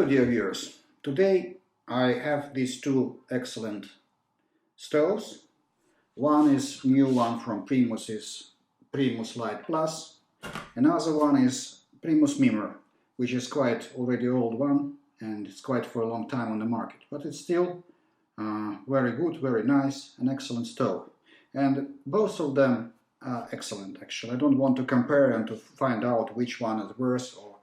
Hello dear viewers, today I have these two excellent stoves. One is new one from Primus Lite Plus. Another one is Primus Mimer, which is quite already old one and it's quite for a long time on the market. But it's still very good, very nice, an excellent stove. And both of them are excellent actually. I don't want to compare and to find out which one is worse or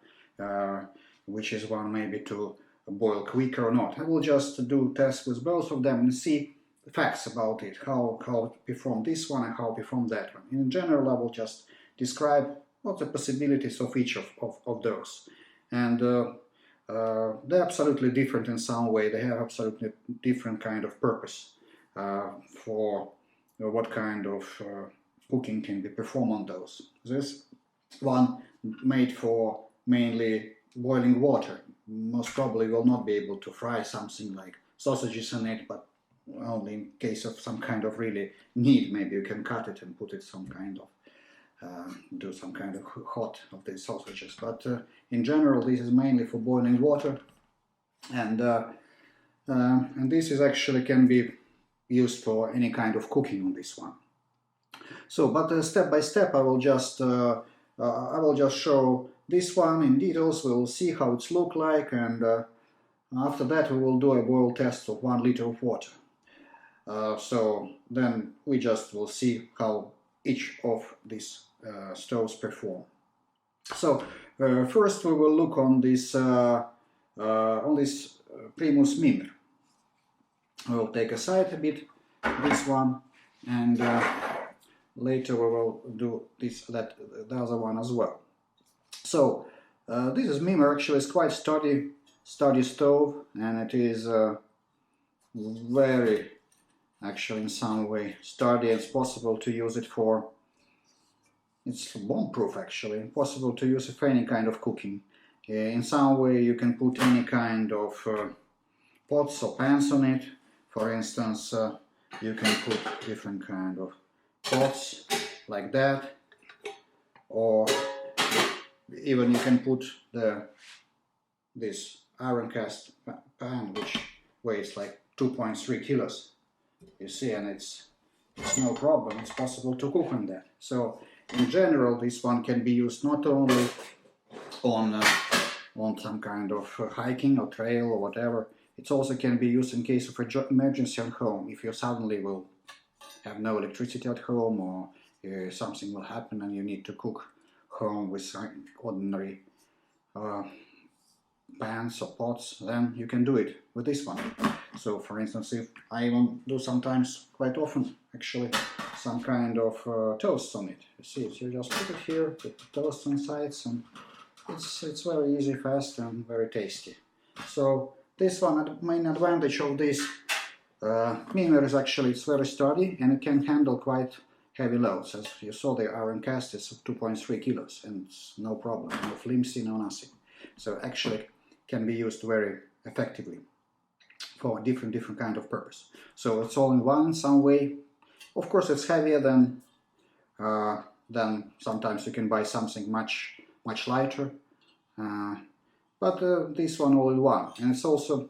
which is one maybe to boil quicker or not. I will just do tests with both of them and see facts about it, how perform this one and how perform that one. In general, I will just describe what the possibilities of each of those. And they're absolutely different in some way. They have absolutely different kind of purpose for what kind of cooking can be performed on those. This one made for mainly boiling water. Most probably will not be able to fry something like sausages in it, but only in case of some kind of really need. Maybe you can cut it and put it some kind of do some kind of hot of the sausages. But in general, this is mainly for boiling water, and this is actually can be used for any kind of cooking on this one. So, but step by step, I will just show this one in details. We will see how it's look like, and after that we will do a boil test of 1 liter of water. So then we just will see how each of these stoves perform. So first we will look on this Primus Mimer. I will take aside a bit this one, and later we will do the other one as well. So this is Mimer. Actually, it's quite sturdy stove, and it is very, actually in some way sturdy. It's possible to use it for. It's bomb-proof actually. Possible to use it for any kind of cooking. In some way, you can put any kind of pots or pans on it. For instance, you can put different kind of pots like that, or even you can put this iron cast pan, which weighs like 2.3 kilos. You see, and it's no problem. It's possible to cook on that. So in general, this one can be used not only on some kind of hiking or trail or whatever. It also can be used in case of emergency at home. If you suddenly will have no electricity at home, or something will happen and you need to cook home with ordinary pans or pots, then you can do it with this one. So for instance, if I even do sometimes, quite often actually, some kind of toast on it. You see it, you just put it here, put the toast on sides, and it's very easy, fast, and very tasty. So this one, the main advantage of this Mimer is actually it's very sturdy and it can handle quite heavy loads. As you saw, the iron cast is 2.3 kilos and it's no problem, no flimsy, no nothing. So actually can be used very effectively for different kind of purpose. So it's all in one in some way. Of course, it's heavier than sometimes you can buy something much lighter. But this one all in one, and it's also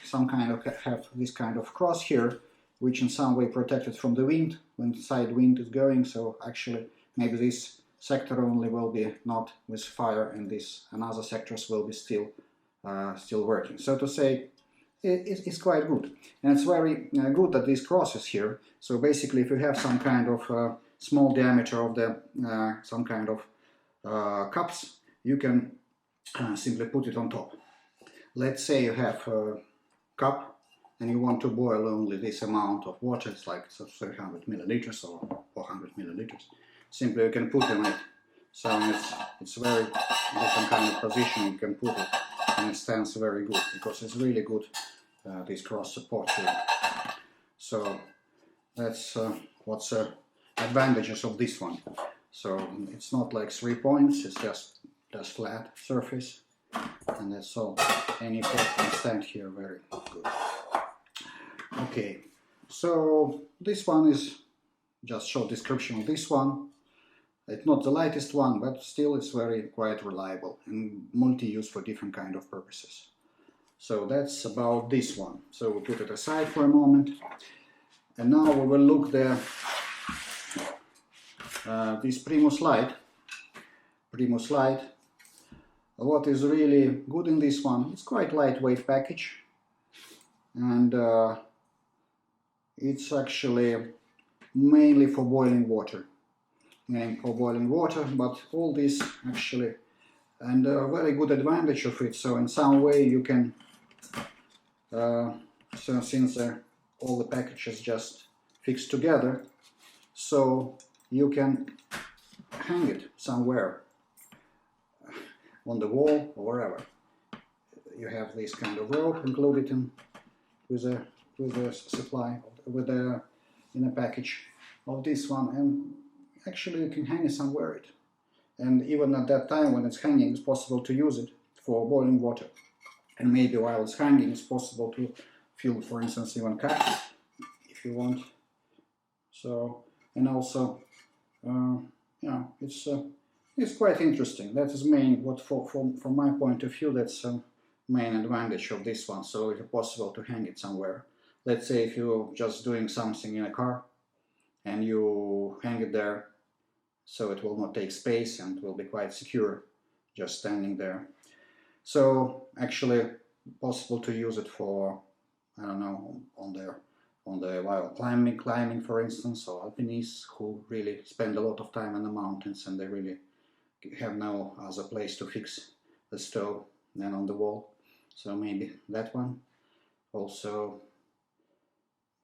some kind of have this kind of cross here, which in some way protected from the wind when side wind is going. So actually, maybe this sector only will be not with fire, and this and other sectors will be still working. So to say, it's quite good, and it's very good that this cross is here. So basically, if you have some kind of small diameter of the some kind of cups, you can simply put it on top. Let's say you have a cup and you want to boil only this amount of water. It's like 300 milliliters or 400 milliliters. Simply you can put in it. So it's very different kind of position you can put it, and it stands very good because it's really good this cross support here. So that's what's advantages of this one. So it's not like 3 points. It's just flat surface, and that's all. Any pot can stand here very good. Okay, so this one is just short description of this one. It's not the lightest one, but still it's very quite reliable and multi-use for different kind of purposes. So that's about this one. So we put it aside for a moment, and now we will look the this Primus Lite. Primus Lite. What is really good in this one? It's quite lightweight package, and it's actually mainly for boiling water. But all this actually, and a very good advantage of it. So in some way you can, so since all the packages just fixed together, so you can hang it somewhere on the wall or wherever. You have this kind of rope included in with a supply in a package of this one, and actually you can hang it somewhere. And even at that time when it's hanging, it's possible to use it for boiling water. And maybe while it's hanging, it's possible to fill, for instance, even cups if you want. So, and also, yeah, it's quite interesting. That is main, what from my point of view, that's main advantage of this one. So it's possible to hang it somewhere. Let's say if you're just doing something in a car and you hang it there, so it will not take space and will be quite secure just standing there. So actually possible to use it for, I don't know, on the while climbing for instance, or alpinists who really spend a lot of time in the mountains and they really have no other place to fix the stove than on the wall. So maybe that one. Also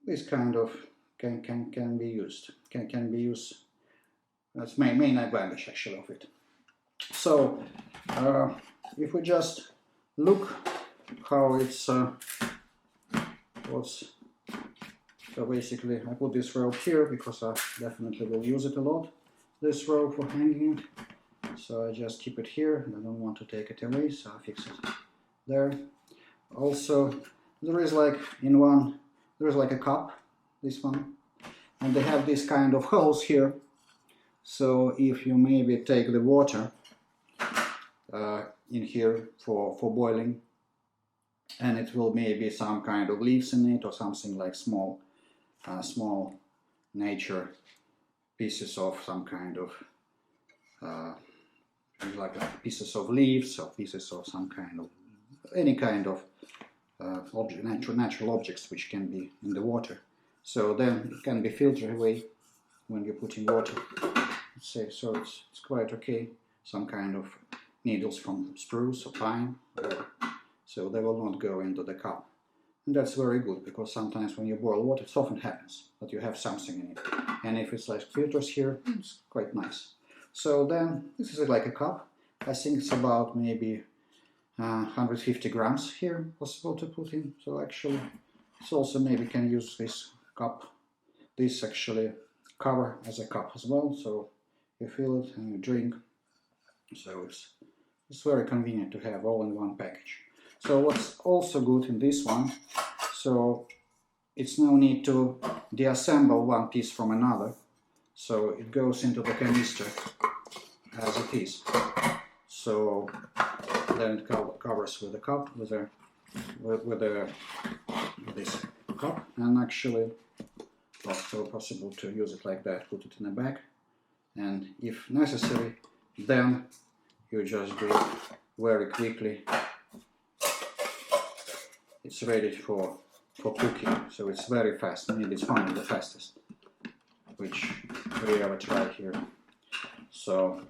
this kind of can be used. Can be used. That's main advantage actually of it. So if we just look how it's so basically I put this rope here because I definitely will use it a lot, this rope for hanging it. So I just keep it here and I don't want to take it away, so I fix it there. Also there is like there is like a cup, this one, and they have this kind of holes here. So if you maybe take the water in here for boiling, and it will maybe some kind of leaves in it or something like small nature pieces of some kind of like pieces of leaves or pieces of some kind of any kind of object, natural objects which can be in the water. So then it can be filtered away when you put in water. Say, so it's quite okay. Some kind of needles from spruce or pine, so they will not go into the cup. And that's very good, because sometimes when you boil water, it often happens that you have something in it. And if it's like filters here, it's quite nice. So then this is like a cup. I think it's about maybe 150 grams here possible to put in. So actually it's also maybe can use this cup, this actually cover as a cup as well. So you fill it and you drink. So it's very convenient to have all in one package. So what's also good in this one, so it's no need to deassemble one piece from another. So it goes into the canister as it is. So then it covers with a cup, with this cup, and actually also possible to use it like that, put it in a bag, and if necessary, then you just do it very quickly. It's ready for cooking, so it's very fast. Maybe it's one of the fastest which we ever tried here. So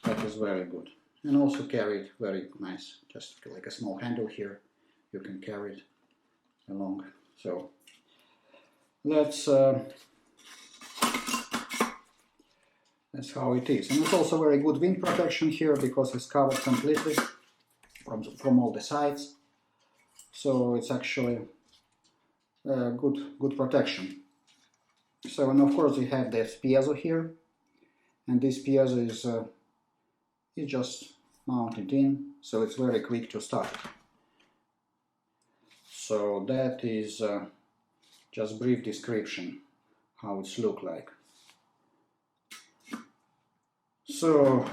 that is very good, and also carry it very nice. Just like a small handle here, you can carry it along. So that's how it is. And it's also very good wind protection here, because it's covered completely from all the sides. So it's actually good protection. So, and of course you have this piezo here, and this piezo is just mounted in, so it's very quick to start. So that is just brief description how it's look like. So,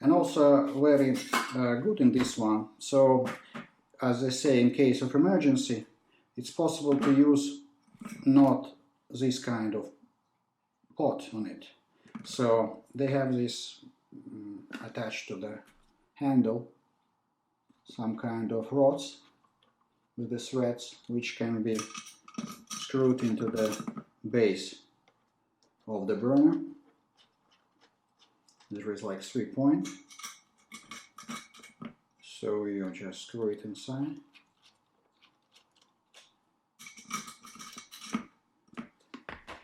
and also very good in this one. So, as I say, in case of emergency, it's possible to use not this kind of pot on it. So they have this attached to the handle, some kind of rods with the threads which can be screwed into the base of the burner. There is like 3 points, so you just screw it inside.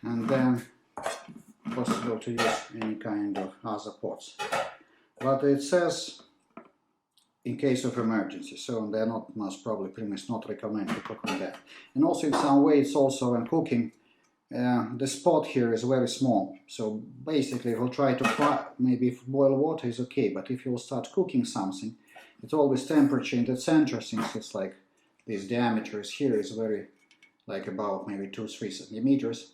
And then possible to use any kind of other pots. But it says in case of emergency, so they're not, most probably Primus not recommend to cook on that. And also in some way it's also when cooking, the spot here is very small, so basically we'll try to fry, maybe if boil water is okay, but if you'll start cooking something, it's always temperature in the center, since it's like this diameter is here is very, like about maybe 2-3 centimeters,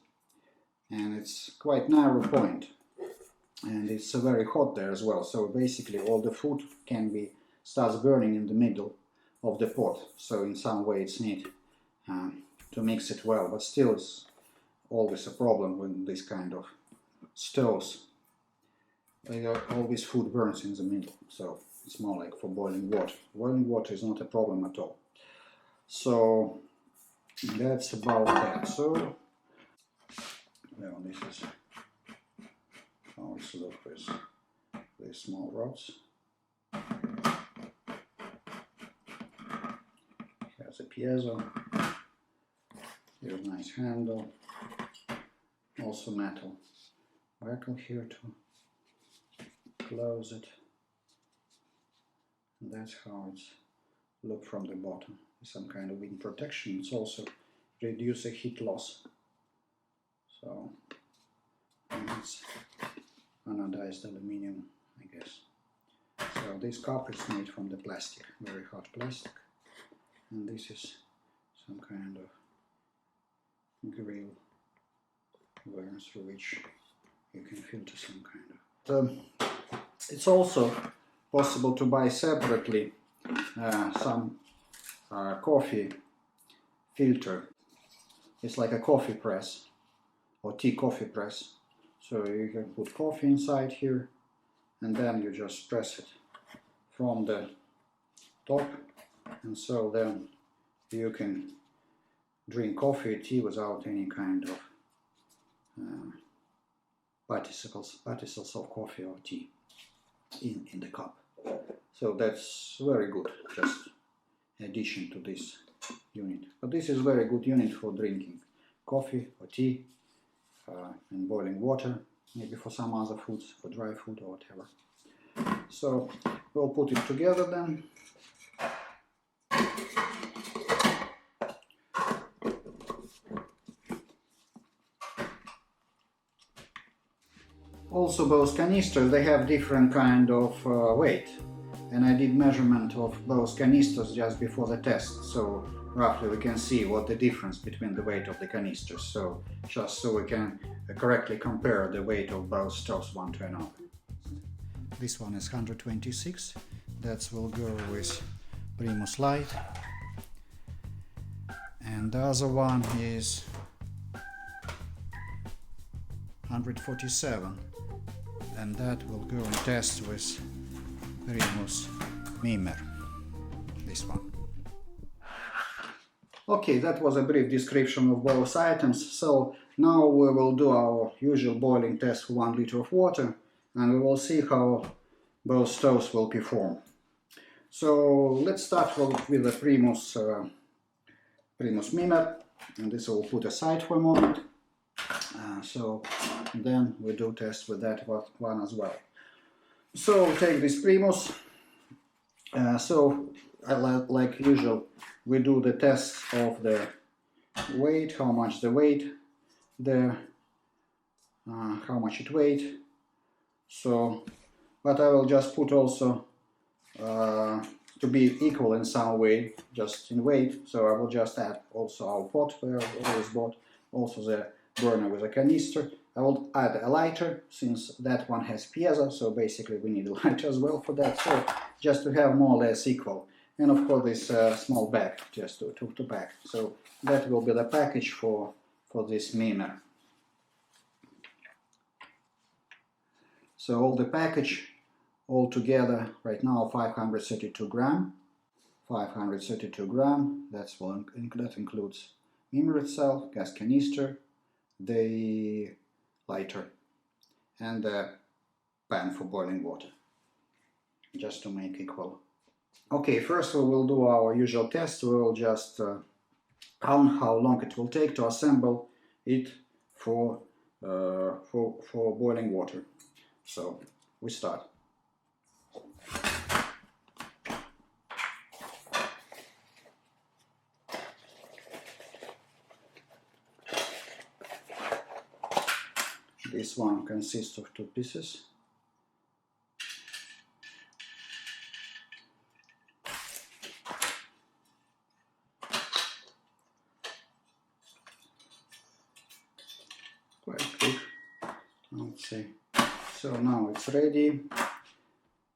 and it's quite narrow point, and it's very hot there as well, so basically all the food can be starts burning in the middle of the pot, so in some way it's need to mix it well, but still it's always a problem with this kind of stoves. Always food burns in the middle, so it's more like for boiling water. Boiling water is not a problem at all. So that's about that. So well, this is how it's look with these small rods. Has a piezo. Here's a nice handle. Also metal buckle here to close it. And that's how it's look from the bottom. Some kind of wind protection. It's also reduce the heat loss. So it's anodized aluminum, I guess. So this cup is made from the plastic, very hard plastic, and this is some kind of grill through which you can filter some kind of. It's also possible to buy separately some coffee filter. It's like a coffee press or tea coffee press. So you can put coffee inside here, and then you just press it from the top, and so then you can drink coffee or tea without any kind of particles of coffee or tea in the cup. So that's very good, just addition to this unit. But this is very good unit for drinking coffee or tea and boiling water, maybe for some other foods, for dry food or whatever. So we'll put it together then. Also those canisters, they have different kind of weight, and I did measurement of those canisters just before the test, so roughly we can see what the difference between the weight of the canisters, so just so we can correctly compare the weight of both stoves one to another. This one is 126, that will go with Primus Lite, and the other one is 147, and that will go and test with Primus Mimer, this one. Okay, that was a brief description of both items, so now we will do our usual boiling test for 1 liter of water, and we will see how both stoves will perform. So let's start with the Primus Mimer, and this I will put aside for a moment. So then we do test with that one as well. So take this Primus. So like usual, we do the test of the weight, how much the weight there, how much it weighs. So, but I will just put also to be equal in some way, just in weight. So I will just add also our pot where I always bought, also the burner with a canister, I will add a lighter, since that one has piezo, so basically we need a lighter as well for that, so just to have more or less equal. And of course this small bag, just to pack. So that will be the package for this Mimer. So all the package all together right now 532 gram. 532 gram, that includes Mimer itself, gas canister, the lighter, and the pan for boiling water, just to make equal. Okay, first we will do our usual test. We will just count how long it will take to assemble it for boiling water. So we start. This one consists of 2 pieces. Quite quick, I would say. So now it's ready.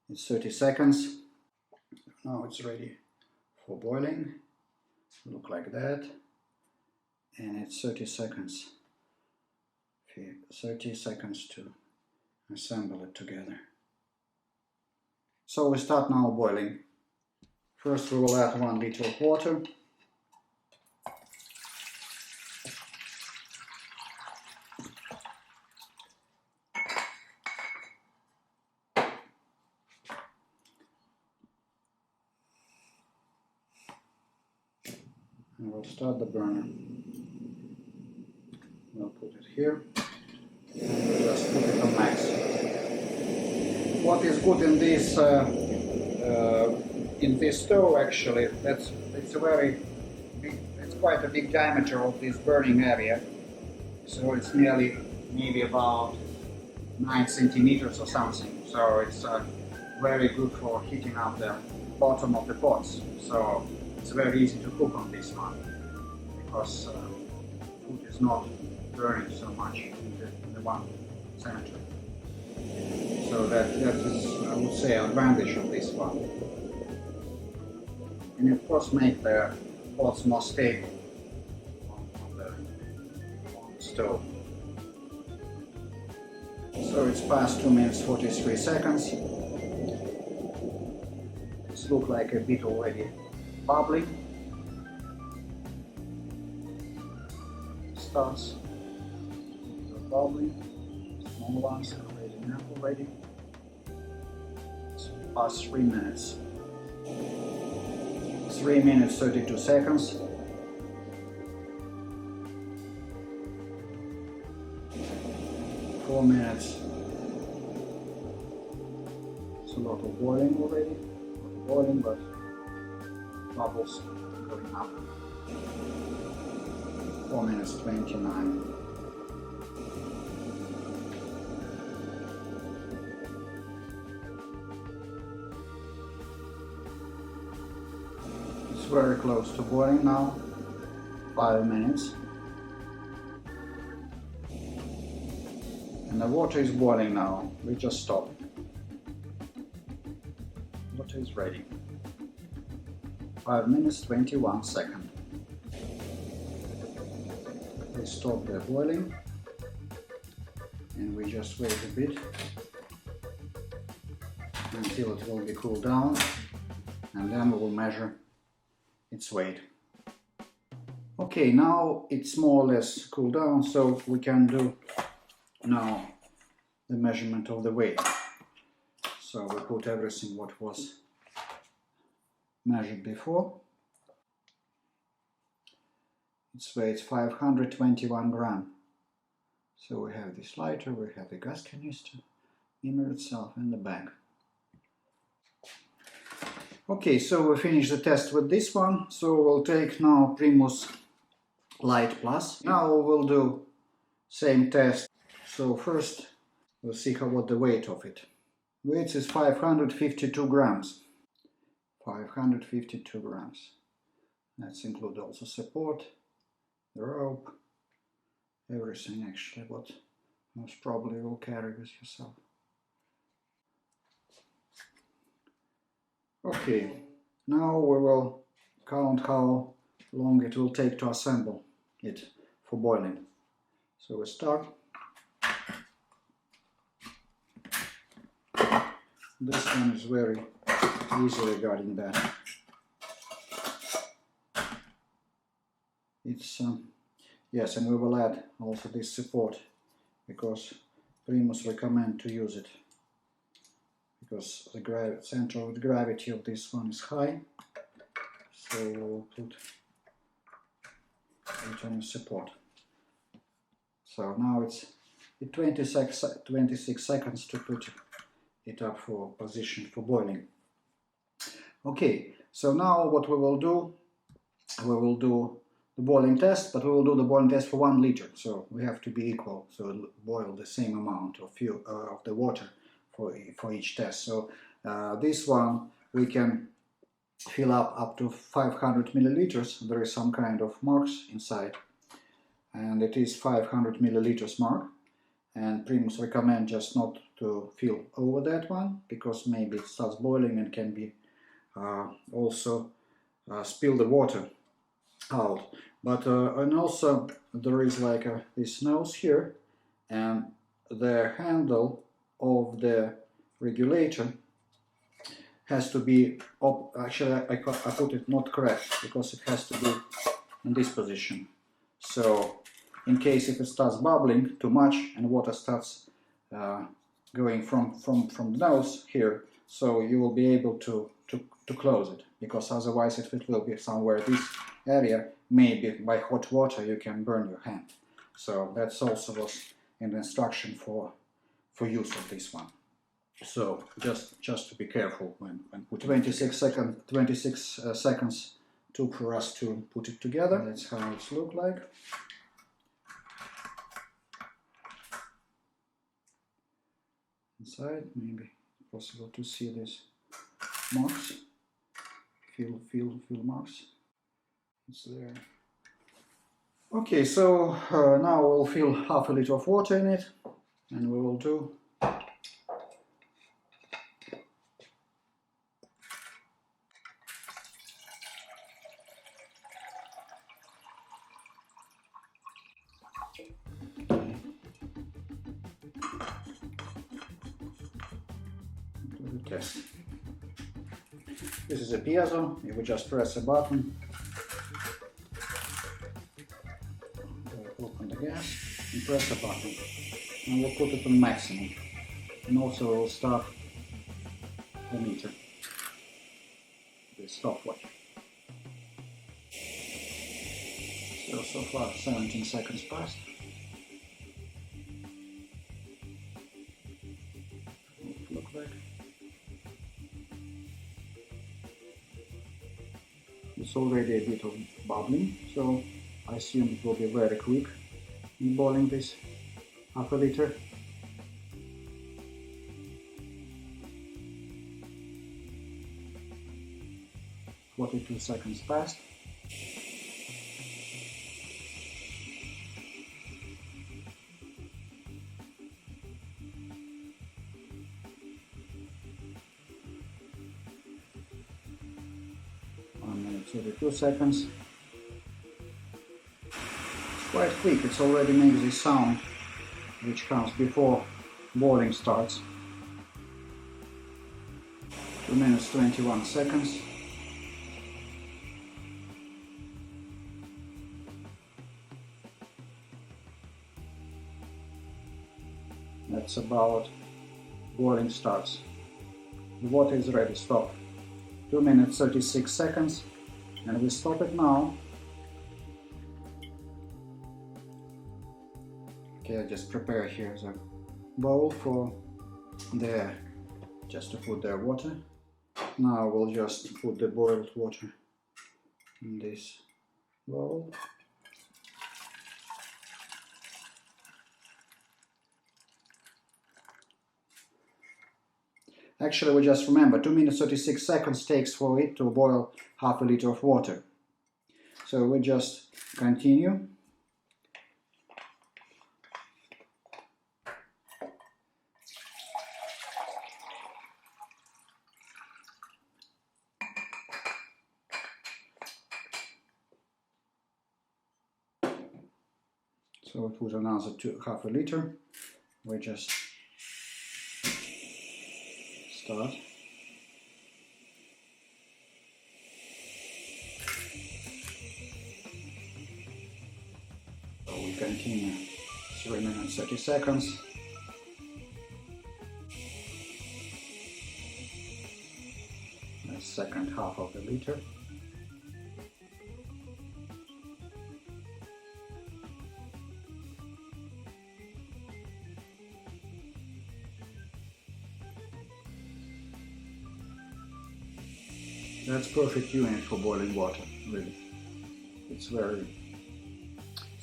It's 30 seconds. Now it's ready for boiling. Look like that. And it's 30 seconds. 30 seconds to assemble it together. So we start now boiling. First we will add 1 liter of water. And we'll start the burner. We'll put it here. And we'll just put it on max. What is good in this stove actually, it's a very big, it's quite a big diameter of this burning area. So it's maybe about 9 centimeters or something. So it's very good for heating up the bottom of the pots. So it's very easy to cook on this one because food is not burning so much in the one center. So that is, I would say, advantage of this one. And of course make the pots more stable on the stove. So it's past 2 minutes 43 seconds. It looks like a bit already bubbling. Starts bubbling. Small ones are already enough already. It's past 3 minutes. 3 minutes 32 seconds. Four minutes. It's a lot of boiling already. Not boiling, but bubbles going up. 4 minutes 29. It's very close to boiling now. 5 minutes. And the water is boiling now. We just stop. Water is ready. 5 minutes 21 seconds. We stop the boiling and we just wait a bit until it will be cooled down, and then we will measure its weight. Okay, now it's more or less cooled down, so we can do now the measurement of the weight. So we put everything what was measured before. Its weight 521 grams. So we have this lighter, we have the gas canister, Mimer itself, and the bag. Okay, so we finished the test with this one. So we'll take now Primus Lite Plus. Now we'll do same test. So first we'll see what the weight of it. Weight is 552 grams. 552 grams. Let's include also support, the rope, everything actually what Most probably will carry with yourself. Okay, now we will count how long it will take to assemble it for boiling. So we start. This one is very easy regarding that. It's yes, and we will add also this support because Primus recommend to use it because the center of gravity of this one is high. So we'll put it on support. So now it's 26 seconds to put it up for position for boiling. Okay, so now what we will do the boiling test, but we will do the boiling test for 1 liter. So we have to be equal, so boil the same amount of the water for each test. So this one we can fill up to 500 milliliters. There is some kind of marks inside, and it is 500 milliliters mark. And Primus recommend just not to fill over that one because maybe it starts boiling and can be also spill the water out. But and also there is like this nose here, and the handle of the regulator has to be up. Actually, I put it not correct because it has to be in this position. So in case if it starts bubbling too much and water starts going from the nose here, so you will be able to close it, because otherwise if it will be somewhere this area, maybe by hot water you can burn your hand. So that's also was in the instruction for use of this one. So just to be careful when putting 26 seconds took for us to put it together. That's how it looks like. Inside, maybe possible to see these marks, feel marks. It's there. Okay, so now we'll fill half a liter of water in it, and we will do the test. This is a piezo. You will just press a button, open the gas and press the button, and we'll put it on maximum, and also we'll start the meter, the stopwatch. So far 17 seconds passed. Look like it's already a bit of bubbling, so I assume it will be very quick in boiling this half a liter. "42 seconds passed. "1 minute 32 seconds. It's quite quick. It's already makes this sound which comes before boiling starts. 2 minutes 21 seconds. That's about boiling starts. The water is ready. Stop. 2 minutes 36 seconds, and we stop it now. Okay, I just prepare here the bowl for the just to put the water. Now we'll just put the boiled water in this bowl. Actually, we just remember 2 minutes 36 seconds takes for it to boil half a liter of water. So we just continue. So we put another half a liter. We just start. So we continue 3 minutes 30 seconds. The second half of the liter. That's perfect unit for boiling water, really. It's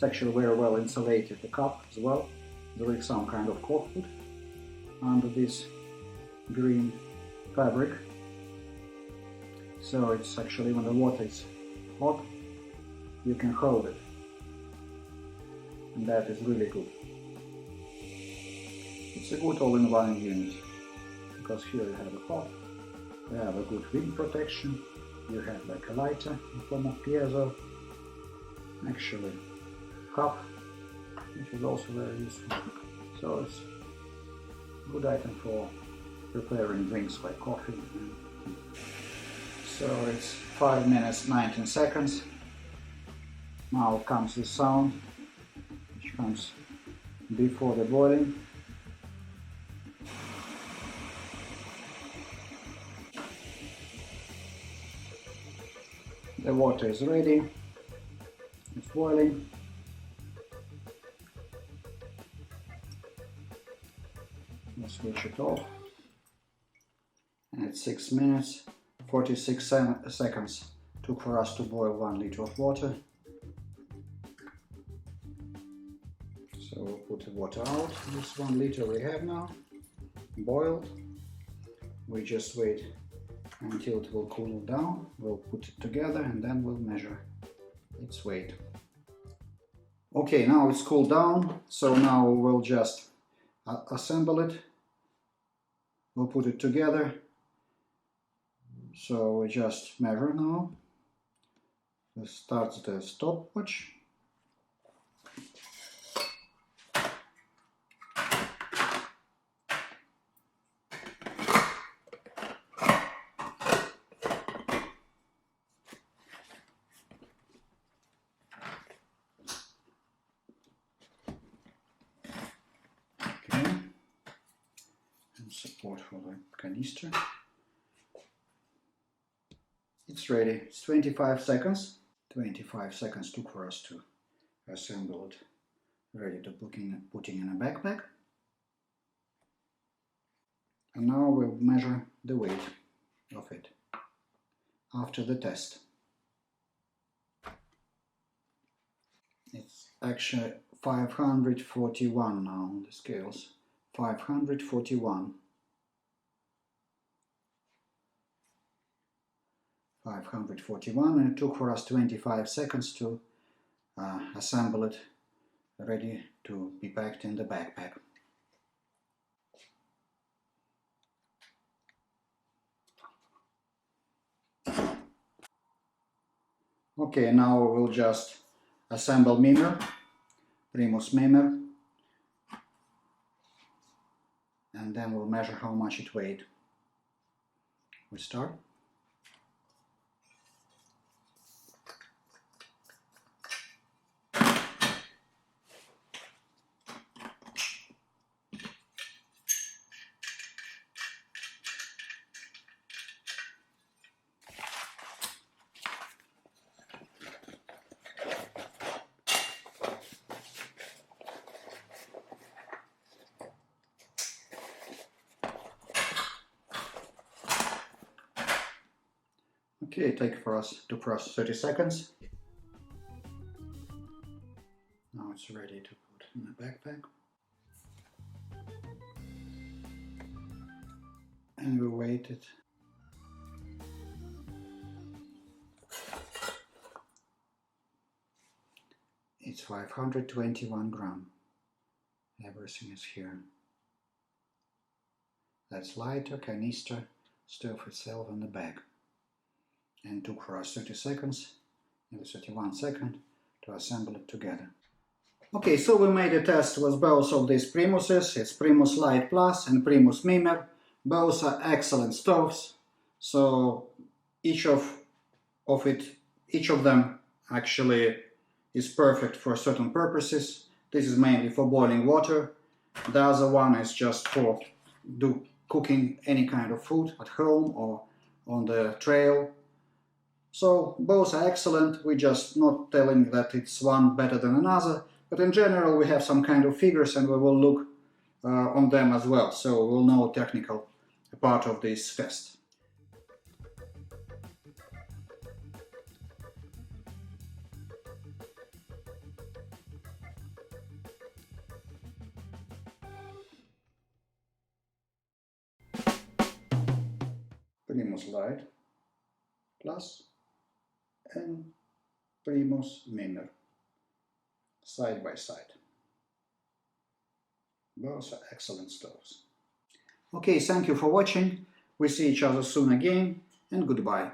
actually very well insulated, the cup as well. There is some kind of corkwood under this green fabric. So it's actually, when the water is hot, you can hold it. And that is really good. It's a good all-in-one unit, because here you have a pot. You have a good wind protection, you have like a lighter in form of piezo, actually cup, which is also very useful. So it's a good item for preparing drinks like coffee and tea. So it's 5 minutes 19 seconds. Now comes the sound, which comes before the boiling. The water is ready, it's boiling. We'll switch it off. And it's 6 minutes 46 seconds took for us to boil 1 liter of water. So we'll put the water out. This 1 liter we have now boiled. We just wait until it will cool down. We'll put it together and then we'll measure its weight. Okay, now it's cooled down, so now we'll just assemble it. We'll put it together. So we just measure now. This starts the stopwatch. Support for the canister. It's ready. It's 25 seconds. 25 seconds took for us to assemble it, ready to putting in a backpack. And now we'll measure the weight of it after the test. It's actually 541 now on the scales. 541. 541, and it took for us 25 seconds to assemble it, ready to be packed in the backpack. Okay, now we'll just assemble Mimer, Primus Mimer, and then we'll measure how much it weighed. We start. Okay, it took for us 30 seconds. Now it's ready to put in the backpack. And we weight it. It's 521 grams. Everything is here. That's lighter, canister, stove itself and the bag. And took for us 30 seconds, nearly 31 seconds, to assemble it together. Okay, so we made a test with both of these Primuses. It's Primus Lite Plus and Primus Mimer. Both are excellent stoves. So each of them actually is perfect for certain purposes. This is mainly for boiling water. The other one is just for cooking any kind of food at home or on the trail. So both are excellent. We're just not telling that it's one better than another, but in general we have some kind of figures and we will look on them as well, so we'll know technical part of this test. Primus Lite Plus and Primus Mimer side by side. Both are excellent stoves. Okay, thank you for watching. We see each other soon again, and goodbye.